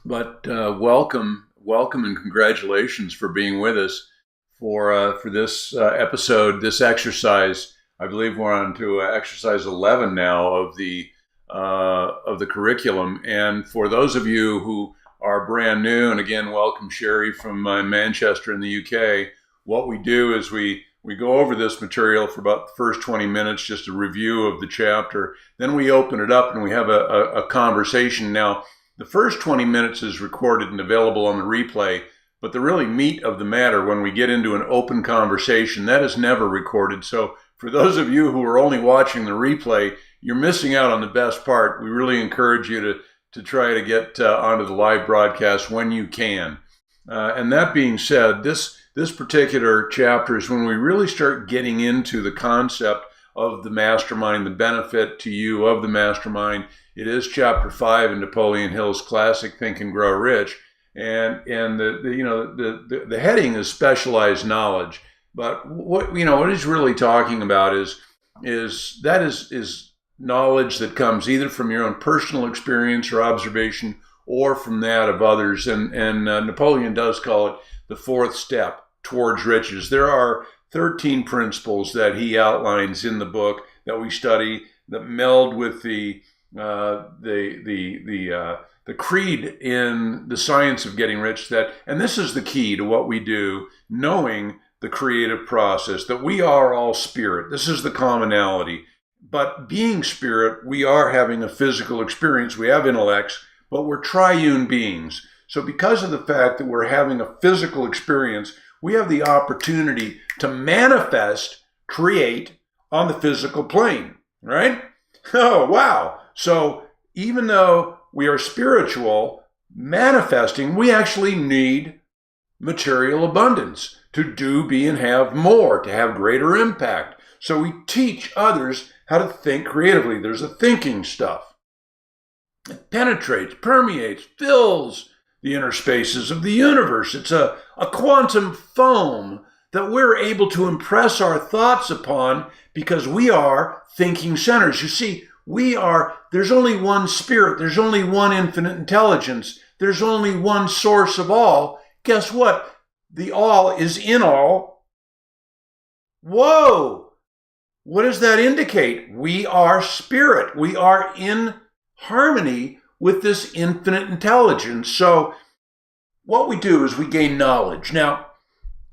But welcome, and congratulations for being with us for this episode, this exercise. I believe we're on to exercise 11 now of the curriculum. And for those of you who are brand new, and again, welcome Sherry from Manchester in the UK. What we do is we go over this material for about the first 20 minutes, just a review of the chapter. Then we open it up and we have a conversation. Now, the first 20 minutes is recorded and available on the replay, but the really meat of the matter, when we get into an open conversation, that is never recorded. So for those of you who are only watching the replay, you're missing out on the best part. We really encourage you to try to get onto the live broadcast when you can. And that being said, this particular chapter is when we really start getting into the concept of the mastermind, the benefit to you of the mastermind. It is chapter 5 in Napoleon Hill's classic Think and Grow Rich, and the heading is specialized knowledge. But what he's really talking about is knowledge that comes either from your own personal experience or observation, or from that of others. And Napoleon does call it the fourth step towards riches. There are 13 principles that he outlines in the book that we study that meld with the creed in the science of getting rich. And this is the key to what we do, knowing the creative process, that we are all spirit. This is the commonality. But being spirit, we are having a physical experience. We have intellects, but we're triune beings. So because of the fact that we're having a physical experience, we have the opportunity to manifest, create on the physical plane, right? Oh, wow. So even though we are spiritual, manifesting, we actually need material abundance to do, be, and have more, to have greater impact. So we teach others how to think creatively. There's a thinking stuff. It penetrates, permeates, fills the inner spaces of the universe. It's a quantum foam that we're able to impress our thoughts upon because we are thinking centers. You see, there's only one spirit. There's only one infinite intelligence. There's only one source of all. Guess what? The all is in all. Whoa! What does that indicate? We are spirit. We are in harmony with this infinite intelligence. So what we do is we gain knowledge. Now,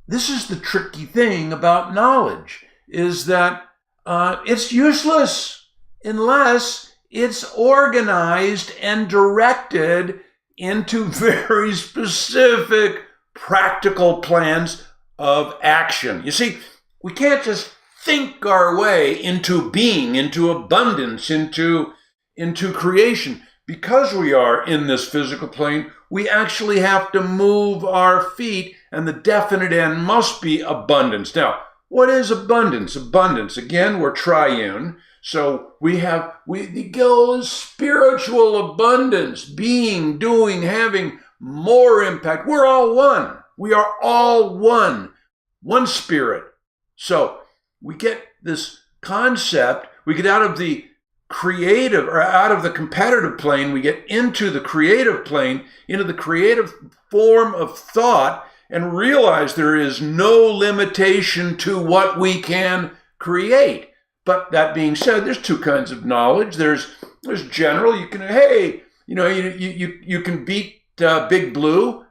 this is the tricky thing about knowledge, is that it's useless unless it's organized and directed into very specific practical plans of action. You see, we can't just think our way into being, into abundance, into creation. Because we are in this physical plane, we actually have to move our feet, and the definite end must be abundance. Now, what is abundance? Abundance, again, we're triune. So the goal is spiritual abundance, being, doing, having more impact. We're all one. We are all one spirit. So we get this concept, we get out of the creative, or out of the competitive plane, we get into the creative plane, into the creative form of thought, and realize there is no limitation to what we can create. But that being said, there's two kinds of knowledge. There's general. You can, you can beat Big Blue.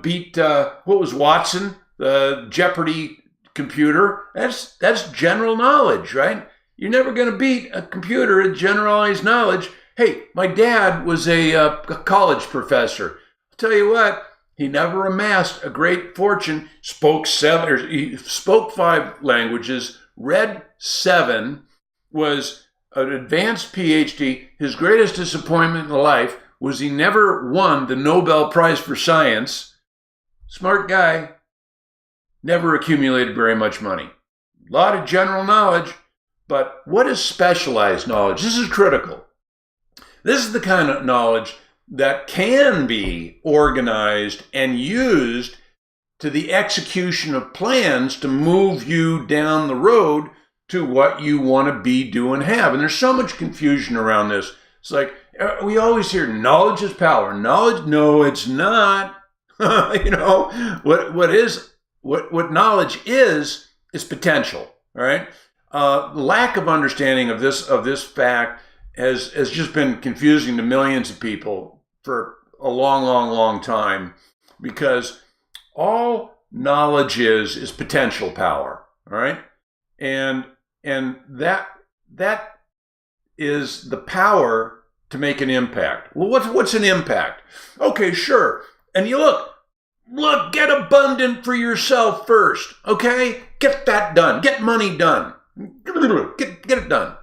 Beat what was Watson, the Jeopardy computer. That's general knowledge, right? You're never going to beat a computer at generalized knowledge. Hey, my dad was a college professor. I'll tell you what, he never amassed a great fortune, he spoke 5 languages, read 7, was an advanced PhD. His greatest disappointment in life was he never won the Nobel Prize for Science. Smart guy, never accumulated very much money. A lot of general knowledge. But what is specialized knowledge? This is critical. This is the kind of knowledge that can be organized and used to the execution of plans to move you down the road to what you want to be, do, and have. And there's so much confusion around this. It's like we always hear knowledge is power. Knowledge, no, it's not. What knowledge is potential. All right. Lack of understanding of this fact has just been confusing to millions of people for a long time, because all knowledge is potential power. All right. And that is the power to make an impact. Well, what's an impact? Okay, sure. And you look, get abundant for yourself first. Okay? Get that done. Get money done. Get it done.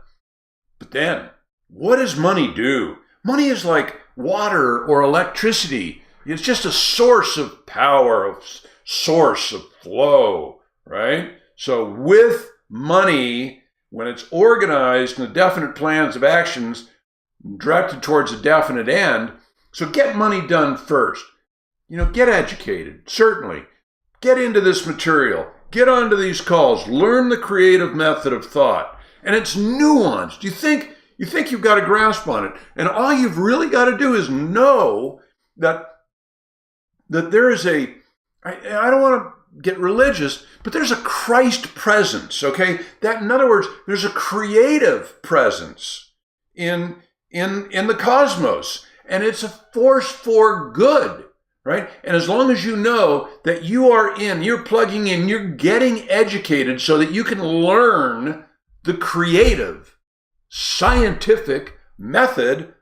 But then, what does money do? Money is like water or electricity. It's just a source of power, a source of flow, right? So with money, when it's organized in definite plans of actions directed towards a definite end, so get money done first. Get educated, certainly. Get into this material. Get onto these calls. Learn the creative method of thought. And it's nuanced. You think you've got a grasp on it. And all you've really got to do is know that there is I don't want to get religious, but there's a Christ presence, okay? That, in other words, there's a creative presence in the cosmos, and it's a force for good, right? And as long as you know that you're plugging in, you're getting educated so that you can learn the creative, scientific method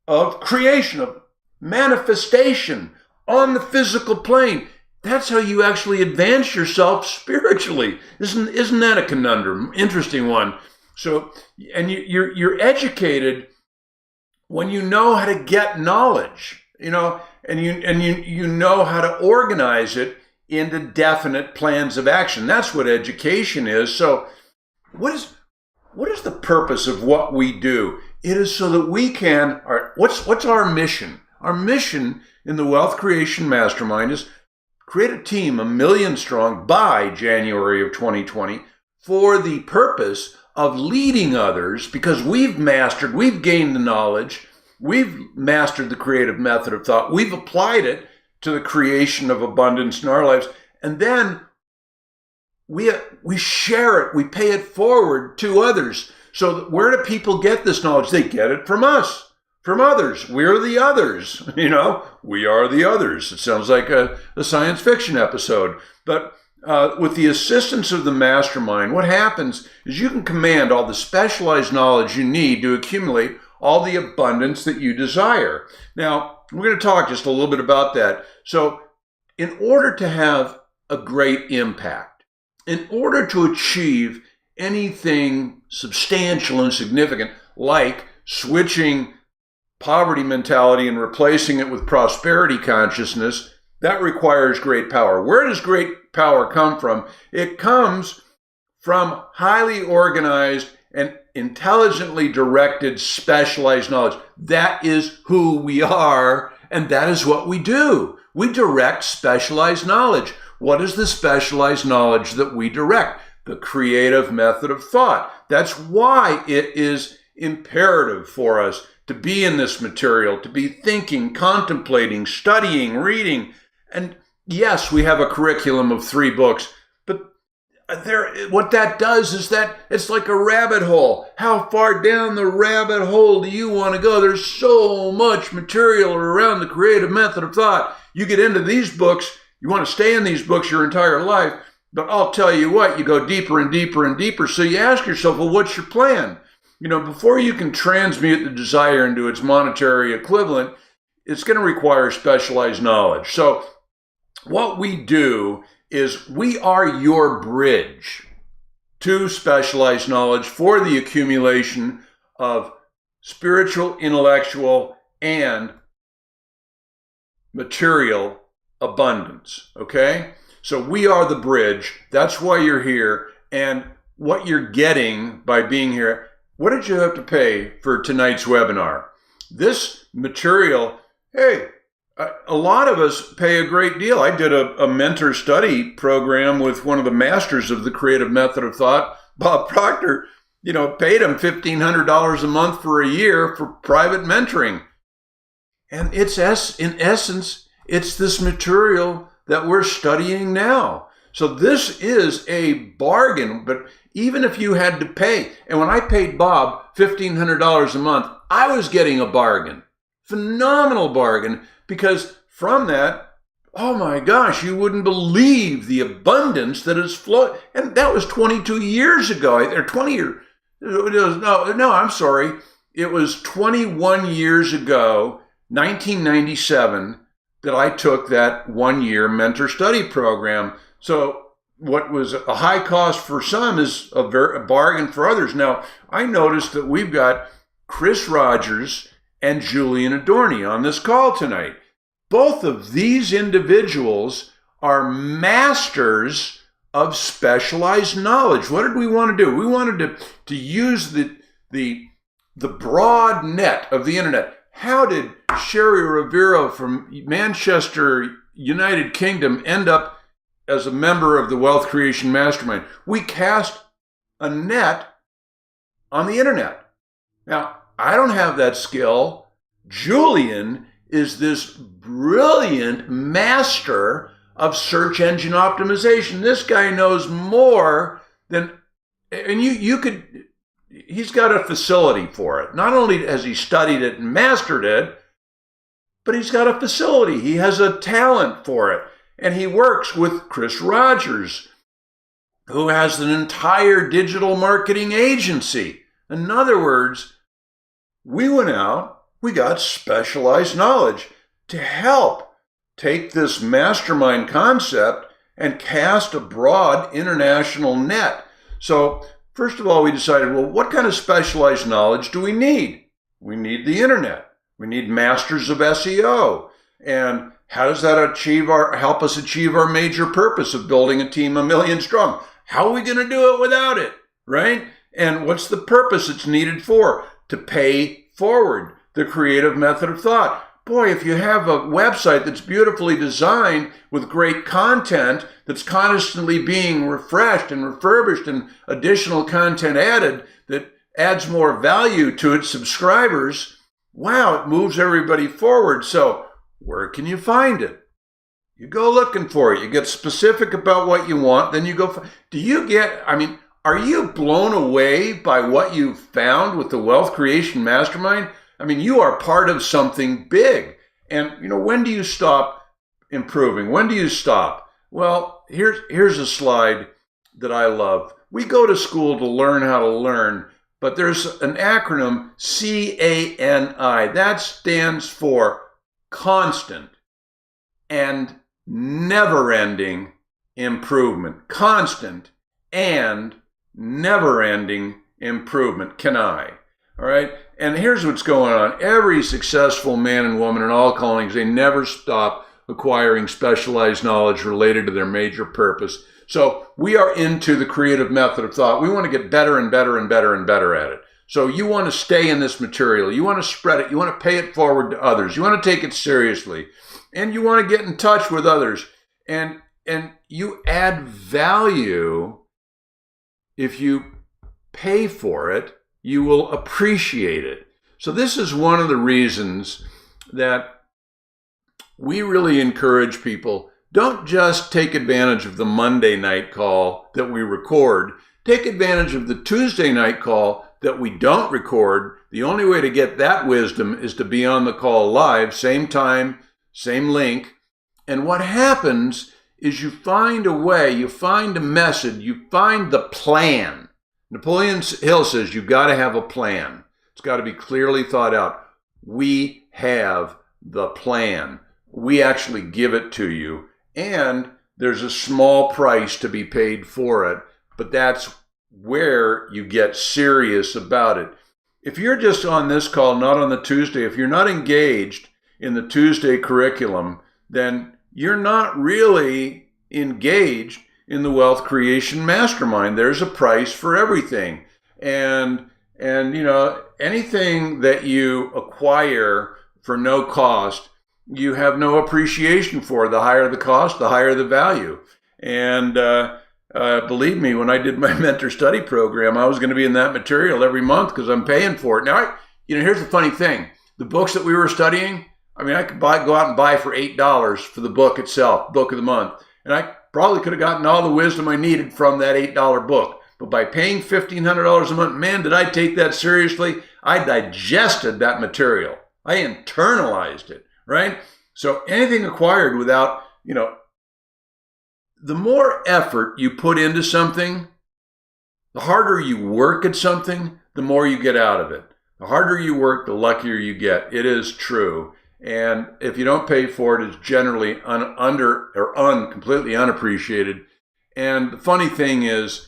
of creation, of manifestation on the physical plane. That's how you actually advance yourself spiritually. Isn't that a conundrum? Interesting one. So, and you're educated when you know how to get knowledge, and you know how to organize it into definite plans of action. That's what education is. So, what is the purpose of what we do? It is so that we can. What's our mission? Our mission in the Wealth Creation Mastermind is create a team 1 million strong by January of 2020 for the purpose of leading others, because we've gained the knowledge, we've mastered the creative method of thought, we've applied it to the creation of abundance in our lives, and then we share it, we pay it forward to others. So where do people get this knowledge? They get it from us, from others. We're the others, we are the others. It sounds like a science fiction episode. But with the assistance of the mastermind, what happens is you can command all the specialized knowledge you need to accumulate all the abundance that you desire. Now, we're going to talk just a little bit about that. So in order to have a great impact, in order to achieve anything substantial and significant, like switching poverty mentality and replacing it with prosperity consciousness, that requires great power. Where does great power come from? It comes from highly organized and intelligently directed, specialized knowledge. That is who we are, and that is what we do. We direct specialized knowledge. What is the specialized knowledge that we direct? The creative method of thought. That's why it is imperative for us to be in this material, to be thinking, contemplating, studying, reading. And yes, we have a curriculum of 3 books, but what that does is that it's like a rabbit hole. How far down the rabbit hole do you want to go? There's so much material around the creative method of thought. You get into these books, you want to stay in these books your entire life, but I'll tell you what, you go deeper and deeper and deeper. So you ask yourself, well, what's your plan? Before you can transmute the desire into its monetary equivalent, it's going to require specialized knowledge. So what we do is we are your bridge to specialized knowledge for the accumulation of spiritual, intellectual, and material abundance, okay? So we are the bridge. That's why you're here. And what you're getting by being here, what did you have to pay for tonight's webinar? This material, hey, a lot of us pay a great deal. I did a mentor study program with one of the masters of the creative method of thought, Bob Proctor, paid him $1,500 a month for a year for private mentoring. And in essence, it's this material that we're studying now. So this is a bargain, but even if you had to pay, and when I paid Bob $1,500 a month, I was getting a bargain, phenomenal bargain, because from that, oh my gosh, you wouldn't believe the abundance that has flowed. And that was 22 years ago, or 20 years. No, I'm sorry. It was 21 years ago, 1997, that I took that 1-year mentor study program. So what was a high cost for some is a bargain for others. Now, I noticed that we've got Chris Rogers and Julian Adorni on this call tonight. Both of these individuals are masters of specialized knowledge. What did we want to do? We wanted to use the broad net of the internet. How did Sherry Rivero from Manchester, United Kingdom, end up as a member of the Wealth Creation Mastermind? We cast a net on the internet. Now, I don't have that skill. Julian is this brilliant master of search engine optimization. This guy knows more than, and he's got a facility for it. Not only has he studied it and mastered it, but he's got a facility. He has a talent for it. And he works with Chris Rogers, who has an entire digital marketing agency. In other words, we went out, we got specialized knowledge to help take this mastermind concept and cast a broad international net. So first of all, we decided, well, what kind of specialized knowledge do we need? We need the internet. We need masters of SEO. And how does that help us achieve our major purpose of building a team 1 million strong? How are we going to do it without it, right? And what's the purpose it's needed for? To pay forward the creative method of thought. Boy, if you have a website that's beautifully designed with great content that's constantly being refreshed and refurbished and additional content added that adds more value to its subscribers, wow, it moves everybody forward. So where can you find it? You go looking for it. You get specific about what you want, then you go. Are you blown away by what you found with the Wealth Creation Mastermind? You are part of something big. And, when do you stop improving? When do you stop? Well, here's a slide that I love. We go to school to learn how to learn, but there's an acronym, CANI. That stands for constant and never-ending improvement. Constant and never-ending improvement. CANI. All right? And here's what's going on. Every successful man and woman in all callings, they never stop acquiring specialized knowledge related to their major purpose. So we are into the creative method of thought. We want to get better and better and better and better at it. So you want to stay in this material. You want to spread it. You want to pay it forward to others. You want to take it seriously. And you want to get in touch with others. And you add value. If you pay for it, you will appreciate it. So this is one of the reasons that we really encourage people, don't just take advantage of the Monday night call that we record. Take advantage of the Tuesday night call that we don't record. The only way to get that wisdom is to be on the call live, same time, same link. And what happens is you find a way, you find a method, you find the plan. Napoleon Hill says you've got to have a plan. It's got to be clearly thought out. We have the plan. We actually give it to you. And there's a small price to be paid for it. But that's where you get serious about it. If you're just on this call, not on the Tuesday, if you're not engaged in the Tuesday curriculum, then you're not really engaged in the Wealth Creation Mastermind. There's a price for everything. And anything that you acquire for no cost, you have no appreciation for. The higher the cost, the higher the value. And Believe me, when I did my mentor study program, I was going to be in that material every month because I'm paying for it. Now, here's the funny thing. The books that we were studying, I could go out and buy for $8 for the book itself, book of the month. And I probably could have gotten all the wisdom I needed from that $8 book. But by paying $1,500 a month, man, did I take that seriously? I digested that material. I internalized it, right? So anything acquired without, the more effort you put into something, the harder you work at something, the more you get out of it. The harder you work, the luckier you get. It is true. And if you don't pay for it, it's generally completely unappreciated. And the funny thing is,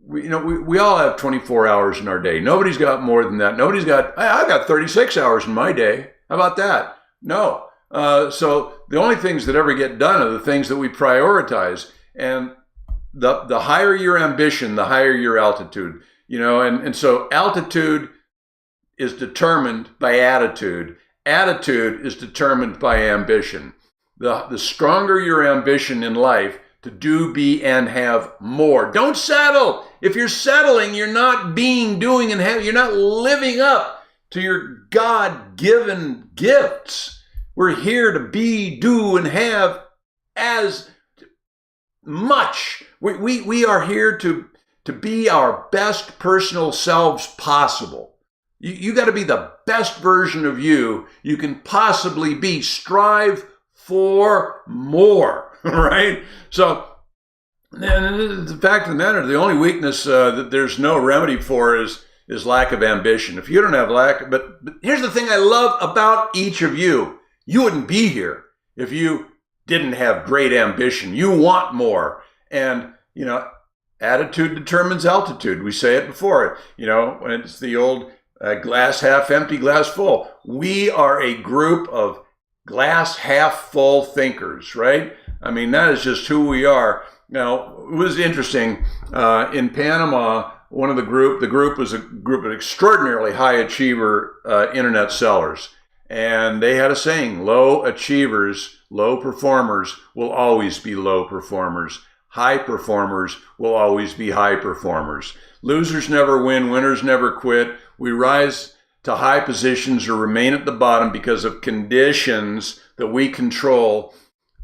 we all have 24 hours in our day. Nobody's got more than that. I've got 36 hours in my day. How about that? No. So the only things that ever get done are the things that we prioritize. And the higher your ambition, the higher your altitude. And so altitude is determined by attitude. Attitude is determined by ambition. The stronger your ambition in life to do, be, and have more. Don't settle. If you're settling, you're not doing, and have. You're not living up to your God-given gifts. We're here to be, do, and have as much. We are here to be our best personal selves possible. You got to be the best version of you can possibly be. Strive for more, right? So, and the fact of the matter, the only weakness that there's no remedy for is lack of ambition. If you don't have but here's the thing I love about each of you. You wouldn't be here if you didn't have great ambition. You want more. And, attitude determines altitude. We say it before, when it's the old glass half empty, glass full. We are a group of glass half full thinkers, right? That is just who we are. Now, it was interesting. In Panama, the group was a group of extraordinarily high achiever internet sellers. And they had a saying, low achievers, low performers will always be low performers. High performers will always be high performers. Losers never win, winners never quit. We rise to high positions or remain at the bottom because of conditions that we control.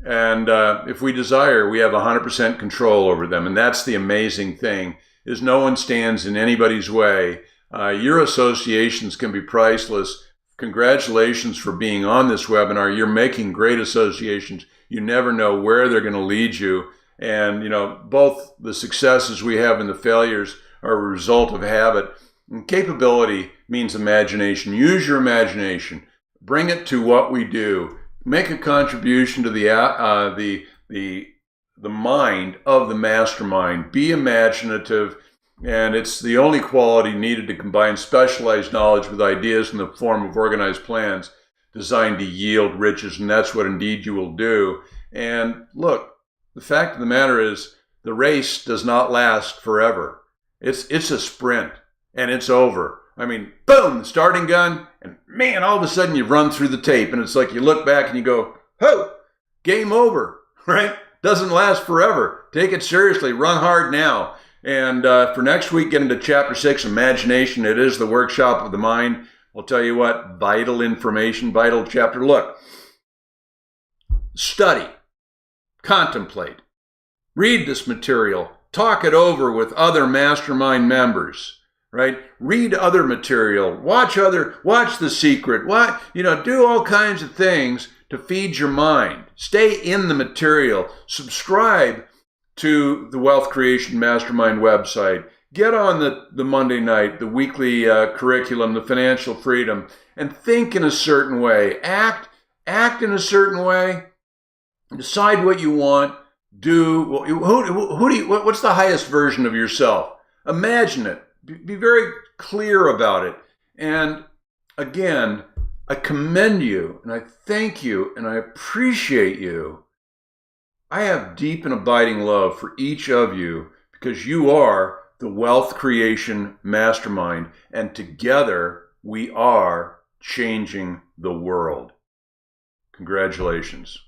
And if we desire, we have 100% control over them. And that's the amazing thing, is no one stands in anybody's way. Your associations can be priceless. Congratulations for being on this webinar. You're making great associations. You never know where they're going to lead you. And, both the successes we have and the failures are a result of habit. And capability means imagination. Use your imagination. Bring it to what we do. Make a contribution to the mind of the mastermind. Be imaginative. And it's the only quality needed to combine specialized knowledge with ideas in the form of organized plans designed to yield riches. And that's what indeed you will do. And look, the fact of the matter is the race does not last forever. It's a sprint and it's over. Boom, starting gun, and man, all of a sudden you run through the tape and it's like you look back and you go, oh, game over, right? Doesn't last forever. Take it seriously. Run hard now. And for next week, get into Chapter 6, Imagination. It is the workshop of the mind. I'll tell you what, vital information, vital chapter. Look, study, contemplate, read this material, talk it over with other mastermind members, right? Read other material, watch The Secret, do all kinds of things to feed your mind. Stay in the material, subscribe to the Wealth Creation Mastermind website. Get on the Monday night, the weekly curriculum, the financial freedom, and think in a certain way. Act in a certain way. Decide what you want. What's the highest version of yourself? Imagine it. Be very clear about it. And again, I commend you, and I thank you, and I appreciate you. I have deep and abiding love for each of you because you are the Wealth Creation Mastermind, and together we are changing the world. Congratulations.